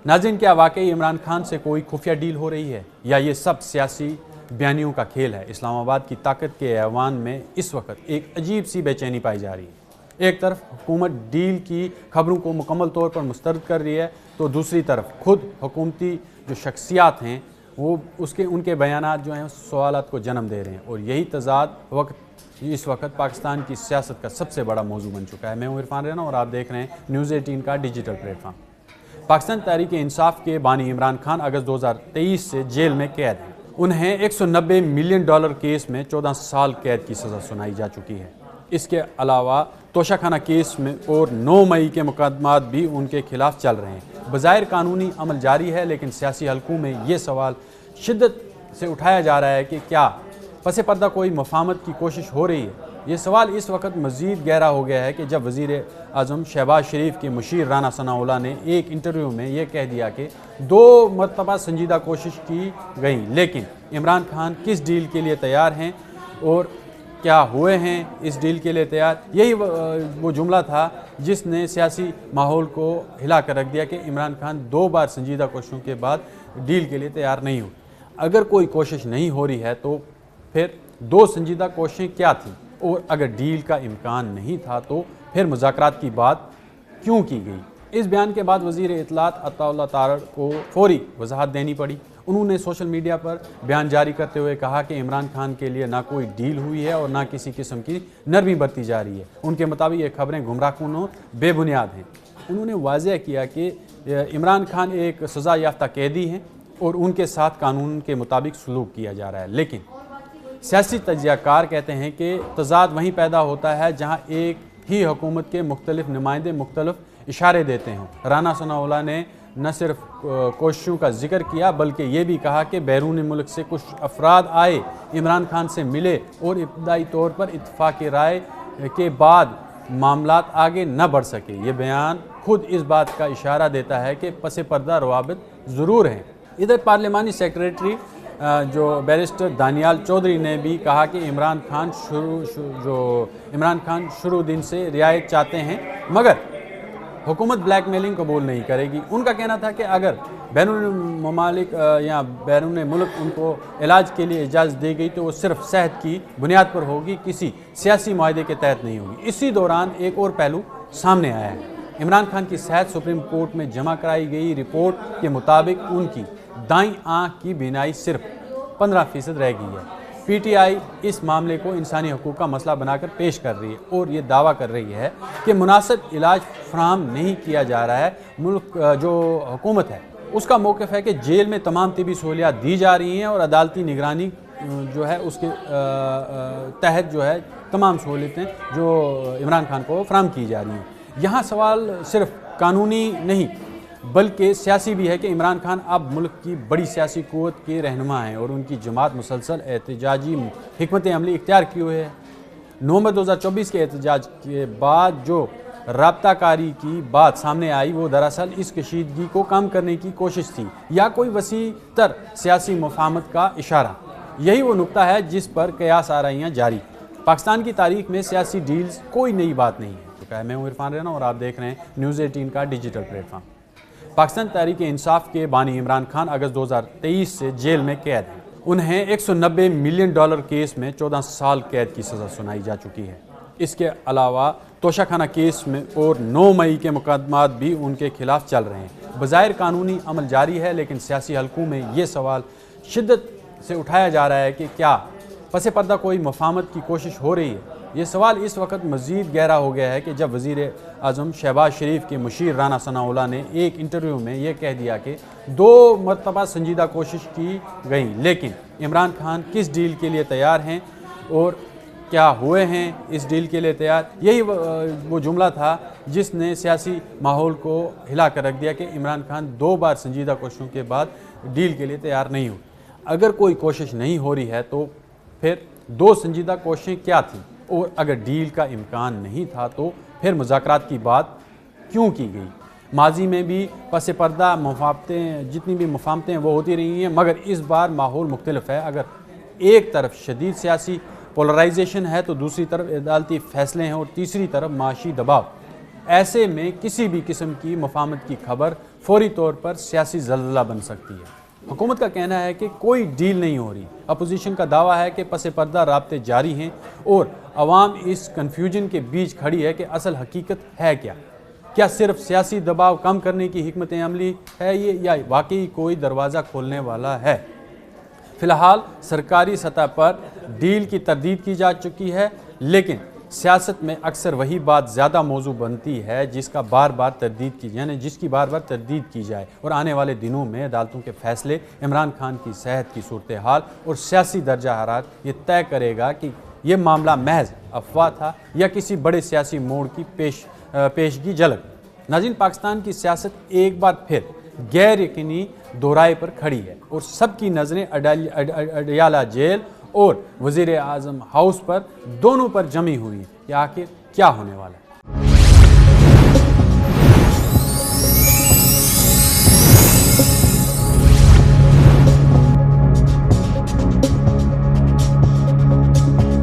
ناظرین، کیا واقعی عمران خان سے کوئی خفیہ ڈیل ہو رہی ہے یا یہ سب سیاسی بیانیوں کا کھیل ہے؟ اسلام آباد کی طاقت کے ایوان میں اس وقت ایک عجیب سی بے چینی پائی جا رہی ہے۔ ایک طرف حکومت ڈیل کی خبروں کو مکمل طور پر مسترد کر رہی ہے تو دوسری طرف خود حکومتی جو شخصیات ہیں وہ ان کے بیانات جو ہیں سوالات کو جنم دے رہے ہیں، اور یہی تضاد اس وقت پاکستان کی سیاست کا سب سے بڑا موضوع بن چکا ہے۔ میں ہوں عرفان رینا اور آپ دیکھ رہے ہیں نیوز 18 کا digital plate form. Pakistan Tehreek Insaf کے بانی عمران خان اگست 2023 سے جیل میں قید ہیں۔ انہیں $190 ملین کیس میں 14 سال قید کی سزا سنائی جا چکی ہے۔ اس کے علاوہ توشہ خانہ کیس میں اور 9 مئی کے مقدمات بھی ان کے خلاف چل رہے ہیں۔ بظاہر قانونی عمل جاری ہے، لیکن سیاسی حلقوں میں یہ سوال شدت سے اٹھایا جا رہا ہے کہ کیا پس پردہ کوئی مفاہمت کی کوشش ہو رہی ہے؟ یہ سوال اس وقت مزید گہرا ہو گیا ہے کہ جب وزیر اعظم شہباز شریف کے مشیر رانا ثناءاللہ نے ایک انٹرویو میں یہ کہہ دیا کہ 2 مرتبہ سنجیدہ کوشش کی گئی، لیکن عمران خان کس ڈیل کے لیے تیار ہیں اور کیا ہوئے ہیں اس ڈیل کے لیے تیار؟ یہی وہ جملہ تھا جس نے سیاسی ماحول کو ہلا کر رکھ دیا کہ عمران خان 2 بار سنجیدہ کوششوں کے بعد ڈیل کے لیے تیار نہیں ہوئے۔ اگر کوئی کوشش نہیں ہو رہی ہے تو پھر 2 سنجیدہ کوششیں کیا تھیں؟ اور اگر ڈیل کا امکان نہیں تھا تو پھر مذاکرات کی بات کیوں کی گئی؟ اس بیان کے بعد وزیر اطلاعات عطا اللہ تارڑ کو فوری وضاحت دینی پڑی۔ انہوں نے سوشل میڈیا پر بیان جاری کرتے ہوئے کہا کہ عمران خان کے لیے نہ کوئی ڈیل ہوئی ہے اور نہ کسی قسم کی نرمی برتی جا رہی ہے۔ ان کے مطابق یہ خبریں گمراہ کن اور بے بنیاد ہیں۔ انہوں نے واضح کیا کہ عمران خان ایک سزا یافتہ قیدی ہیں اور ان کے ساتھ قانون کے مطابق سلوک کیا جا رہا ہے، لیکن سیاسی تجزیہ کار کہتے ہیں کہ تضاد وہیں پیدا ہوتا ہے جہاں ایک ہی حکومت کے مختلف نمائندے مختلف اشارے دیتے ہیں۔ رانا ثناءاللہ نے نہ صرف کوششوں کا ذکر کیا بلکہ یہ بھی کہا کہ بیرون ملک سے کچھ افراد آئے، عمران خان سے ملے اور ابتدائی طور پر اتفاق رائے کے بعد معاملات آگے نہ بڑھ سکے۔ یہ بیان خود اس بات کا اشارہ دیتا ہے کہ پس پردہ روابط ضرور ہیں۔ ادھر پارلیمانی سیکریٹری جو بیرسٹر دانیال چودھری نے بھی کہا کہ عمران خان شروع دن سے رعایت چاہتے ہیں مگر حکومت بلیک میلنگ قبول نہیں کرے گی۔ ان کا کہنا تھا کہ اگر بیرون ممالک یا بیرون ملک ان کو علاج کے لیے اجازت دی گئی تو وہ صرف صحت کی بنیاد پر ہوگی، کسی سیاسی معاہدے کے تحت نہیں ہوگی۔ اسی دوران ایک اور پہلو سامنے آیا ہے۔ عمران خان کی صحت سپریم کورٹ میں جمع کرائی گئی رپورٹ کے مطابق ان کی دائیں آنکھ کی بینائی صرف 15% رہ گئی ہے۔ پی ٹی آئی اس معاملے کو انسانی حقوق کا مسئلہ بنا کر پیش کر رہی ہے اور یہ دعویٰ کر رہی ہے کہ مناسب علاج فراہم نہیں کیا جا رہا ہے۔ ملک جو حکومت ہے اس کا موقف ہے کہ جیل میں تمام طبی سہولیات دی جا رہی ہیں اور عدالتی نگرانی جو ہے اس کے تحت جو ہے تمام سہولتیں جو عمران خان کو فراہم کی جا رہی ہیں۔ یہاں سوال صرف قانونی نہیں بلکہ سیاسی بھی ہے کہ عمران خان اب ملک کی بڑی سیاسی قوت کے رہنما ہیں اور ان کی جماعت مسلسل احتجاجی حکمت عملی اختیار کیے ہوئے ہے۔ نومبر 2024 کے احتجاج کے بعد جو رابطہ کاری کی بات سامنے آئی وہ دراصل اس کشیدگی کو کم کرنے کی کوشش تھی یا کوئی وسیع تر سیاسی مفاہمت کا اشارہ۔ یہی وہ نقطہ ہے جس پر قیاس آرائیاں جاری۔ پاکستان کی تاریخ میں سیاسی ڈیلز کوئی نئی بات نہیں ہے۔ میں ہوں عرفان رینا اور آپ دیکھ رہے ہیں نیوز 18 کا digital plate form. Pakistan Tehreek Insaf کے بانی عمران خان اگست 2023 سے جیل میں قید ہیں۔ انہیں $190 ملین کیس میں 14 سال قید کی سزا سنائی جا چکی ہے۔ اس کے علاوہ توشہ خانہ کیس میں اور 9 مئی کے مقدمات بھی ان کے خلاف چل رہے ہیں۔ بظاہر قانونی عمل جاری ہے، لیکن سیاسی حلقوں میں یہ سوال شدت سے اٹھایا جا رہا ہے کہ کیا پس پردہ کوئی مفاہمت کی کوشش ہو رہی ہے؟ یہ سوال اس وقت مزید گہرا ہو گیا ہے کہ جب وزیر اعظم شہباز شریف کے مشیر رانا ثناءاللہ نے ایک انٹرویو میں یہ کہہ دیا کہ 2 مرتبہ سنجیدہ کوشش کی گئی، لیکن عمران خان کس ڈیل کے لیے تیار ہیں اور کیا ہوئے ہیں اس ڈیل کے لیے تیار؟ یہی وہ جملہ تھا جس نے سیاسی ماحول کو ہلا کر رکھ دیا کہ عمران خان 2 بار سنجیدہ کوششوں کے بعد ڈیل کے لیے تیار نہیں ہوئے۔ اگر کوئی کوشش نہیں ہو رہی ہے تو پھر 2 سنجیدہ کوششیں کیا تھیں؟ اور اگر ڈیل کا امکان نہیں تھا تو پھر مذاکرات کی بات کیوں کی گئی؟ ماضی میں بھی پس پردہ جتنی بھی مفاہمتیں وہ ہوتی رہی ہیں مگر اس بار ماحول مختلف ہے۔ اگر ایک طرف شدید سیاسی پولرائزیشن ہے تو دوسری طرف عدالتی فیصلے ہیں اور تیسری طرف معاشی دباؤ۔ ایسے میں کسی بھی قسم کی مفاہمت کی خبر فوری طور پر سیاسی زلزلہ بن سکتی ہے۔ حکومت کا کہنا ہے کہ کوئی ڈیل نہیں ہو رہی۔ اپوزیشن کا دعویٰ ہے کہ پس پردہ رابطے جاری ہیں اور عوام اس کنفیوژن کے بیچ کھڑی ہے کہ اصل حقیقت ہے کیا؟ کیا صرف سیاسی دباؤ کم کرنے کی حکمت عملی ہے یہ، یا واقعی کوئی دروازہ کھولنے والا ہے؟ فی الحال سرکاری سطح پر ڈیل کی تردید کی جا چکی ہے، لیکن سیاست میں اکثر وہی بات زیادہ موضوع بنتی ہے جس کی بار بار تردید کی جائے، اور آنے والے دنوں میں عدالتوں کے فیصلے، عمران خان کی صحت کی صورتحال اور سیاسی درجہ حرارت یہ طے کرے گا کہ یہ معاملہ محض افواہ تھا یا کسی بڑے سیاسی موڑ کی پیشگی جھلک۔ ناظرین، پاکستان کی سیاست ایک بار پھر غیر یقینی دورائے پر کھڑی ہے اور سب کی نظریں اڈیالہ جیل اور وزیر اعظم ہاؤس پر دونوں پر جمی ہوئی ہیں کہ آخر کیا ہونے والا ہے۔